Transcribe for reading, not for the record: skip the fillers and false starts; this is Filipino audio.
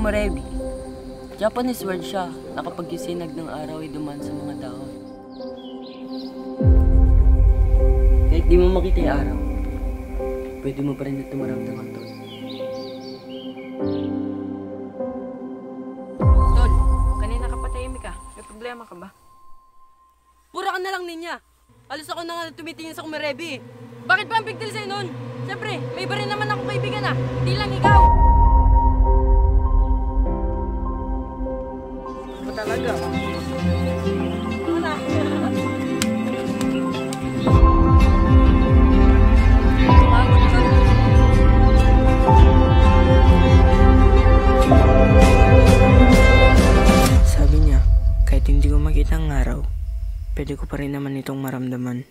Sumarebi. Japanese word siya na kapag yung sinag ng araw ay dumaan sa mga dahon. Kahit di mo makita yung araw, pwede mo pa rin ito maramdaman, Tol. Tol, kanina ka patahimik ka. May problema ka ba? Pura ka na lang, Ninya. Alos ako na nga tumitingin sa Kumarebi. Bakit ba ang big deal sa'yo nun? Siyempre, may iba rin naman akong kaibigan na. Hindi lang ikaw. Ba talaga? Wala. Sabi niya, kahit hindi ko makita ang araw, pwede ko pa rin naman itong maramdaman.